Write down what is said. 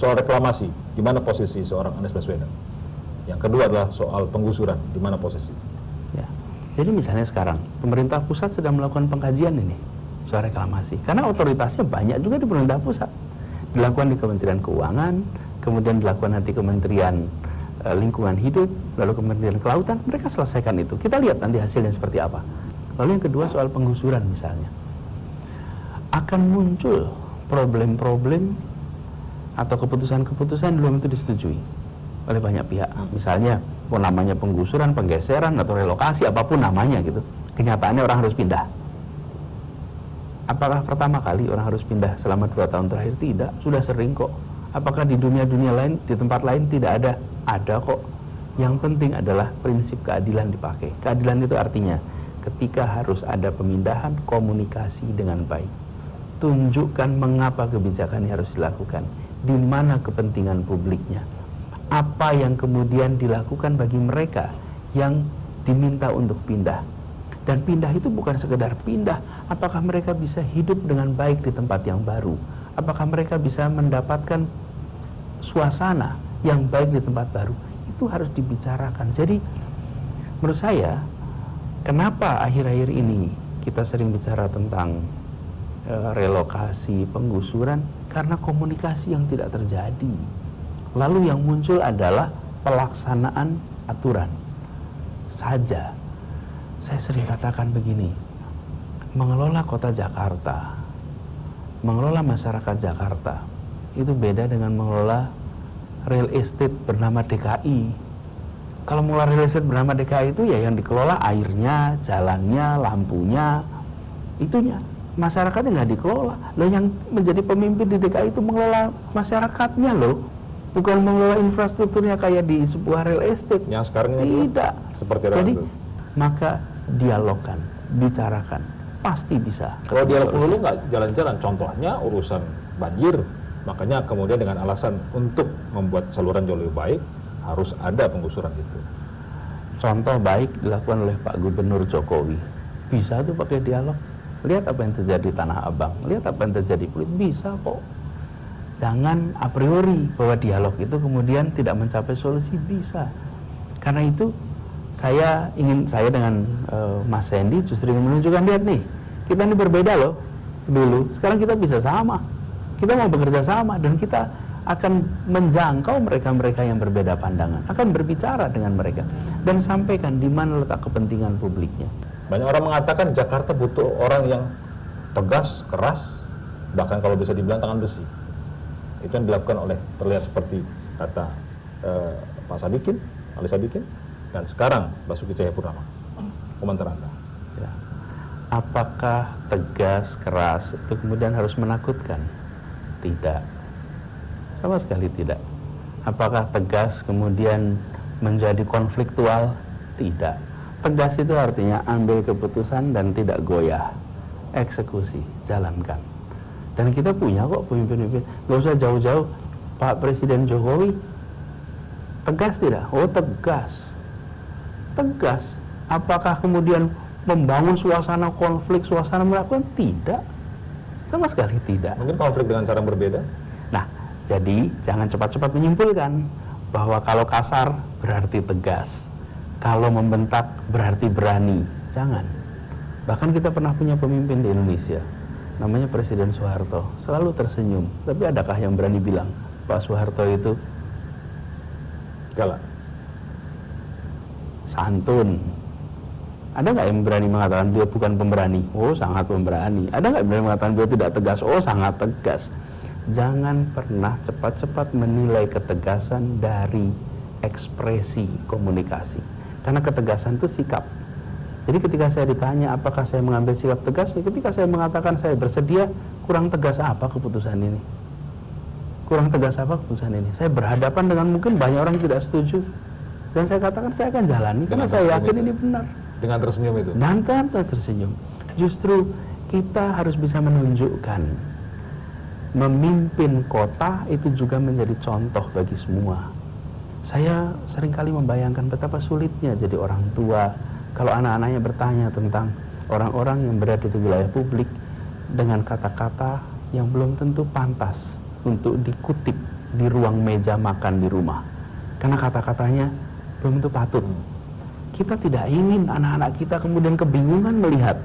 soal reklamasi, di mana posisi seorang Anies Baswedan? Yang kedua adalah soal penggusuran, di mana posisi? Ya. Jadi misalnya sekarang pemerintah pusat sedang melakukan pengkajian ini soal reklamasi, karena otoritasnya banyak juga di pemerintah pusat, dilakukan di Kementerian Keuangan, kemudian dilakukan nanti Kementerian Lingkungan Hidup, lalu Kementerian Kelautan. Mereka selesaikan itu. Kita lihat nanti hasilnya seperti apa. Lalu yang kedua soal penggusuran misalnya, akan muncul problem-problem atau keputusan-keputusan belum itu disetujui oleh banyak pihak. Misalnya namanya penggusuran, penggeseran atau relokasi, apapun namanya gitu. Kenyataannya orang harus pindah. Apakah pertama kali orang harus pindah selama 2 tahun terakhir? Tidak, sudah sering kok. Apakah di dunia-dunia lain, di tempat lain tidak ada? Ada kok. Yang penting adalah prinsip keadilan dipakai. Keadilan itu artinya ketika harus ada pemindahan, komunikasi dengan baik. Tunjukkan mengapa kebijakan ini harus dilakukan, di mana kepentingan publiknya, apa yang kemudian dilakukan bagi mereka yang diminta untuk pindah. Dan pindah itu bukan sekedar pindah, apakah mereka bisa hidup dengan baik di tempat yang baru, apakah mereka bisa mendapatkan suasana yang baik di tempat baru. Itu harus dibicarakan. Jadi menurut saya, kenapa akhir-akhir ini kita sering bicara tentang relokasi, penggusuran, karena komunikasi yang tidak terjadi. Lalu yang muncul adalah pelaksanaan aturan saja. Saya sering katakan begini, mengelola kota Jakarta, mengelola masyarakat Jakarta, itu beda dengan mengelola real estate bernama DKI. Kalau mengelola real estate bernama DKI itu ya yang dikelola airnya, jalannya, lampunya, itunya. Masyarakatnya nggak dikelola. Loh, yang menjadi pemimpin di DKI itu mengelola masyarakatnya loh, bukan mengelola infrastrukturnya kayak di sebuah real estate. Yang sekarang ini tidak seperti jadi itu. Maka dialogkan, bicarakan, pasti bisa. Kalau dialog dulu nggak jalan-jalan, contohnya urusan banjir, makanya kemudian dengan alasan untuk membuat saluran jauh lebih baik harus ada penggusuran itu. Contoh baik dilakukan oleh Pak Gubernur Jokowi, bisa tuh pakai dialog. Lihat apa yang terjadi di Tanah Abang, lihat apa yang terjadi di Pluit, bisa kok. Jangan a priori bahwa dialog itu kemudian tidak mencapai solusi, bisa. Karena itu saya dengan Mas Sandy justru ingin menunjukkan, lihat nih, kita ini berbeda loh dulu, sekarang kita bisa sama, kita mau bekerja sama, dan kita akan menjangkau mereka-mereka yang berbeda pandangan, akan berbicara dengan mereka dan sampaikan di mana letak kepentingan publiknya. Banyak orang mengatakan Jakarta butuh orang yang tegas, keras, bahkan kalau bisa dibilang tangan besi. Itu yang dilakukan oleh, terlihat seperti kata Pak Sadikin, Ali Sadikin, dan sekarang Basuki Cahayapurnama. Komentar Anda? Ya. Apakah tegas, keras itu kemudian harus menakutkan? Tidak, sama sekali tidak. Apakah tegas kemudian menjadi konfliktual? Tidak. Tegas itu artinya ambil keputusan dan tidak goyah, eksekusi, jalankan. Dan kita punya kok pemimpin-pemimpin, gak usah jauh-jauh. Pak Presiden Jokowi tegas tidak? Oh, tegas. Tegas. Apakah kemudian membangun suasana konflik, suasana melakukan? Tidak, sama sekali tidak. Mungkin konflik dengan cara berbeda. Nah, jadi jangan cepat-cepat menyimpulkan bahwa kalau kasar berarti tegas, kalau membentak berarti berani. Jangan. Bahkan kita pernah punya pemimpin di Indonesia, namanya Presiden Soeharto, selalu tersenyum. Tapi adakah yang berani bilang Pak Soeharto itu galak, santun? Ada nggak yang berani mengatakan dia bukan pemberani? Oh, sangat pemberani. Ada nggak yang berani mengatakan dia tidak tegas? Oh, sangat tegas. Jangan pernah cepat-cepat menilai ketegasan dari ekspresi komunikasi, karena ketegasan itu sikap. Jadi ketika saya ditanya apakah saya mengambil sikap tegas, ketika saya mengatakan saya bersedia, kurang tegas apa keputusan ini? Kurang tegas apa keputusan ini? Saya berhadapan dengan mungkin banyak orang yang tidak setuju, dan saya katakan saya akan jalani karena saya yakin ini benar. Dengan tersenyum itu? Dan tanpa tersenyum. Justru kita harus bisa menunjukkan, memimpin kota itu juga menjadi contoh bagi semua. Saya seringkali membayangkan betapa sulitnya jadi orang tua kalau anak-anaknya bertanya tentang orang-orang yang berada di wilayah publik dengan kata-kata yang belum tentu pantas untuk dikutip di ruang meja makan di rumah. Karena kata-katanya belum tentu patut. Kita tidak ingin anak-anak kita kemudian kebingungan melihat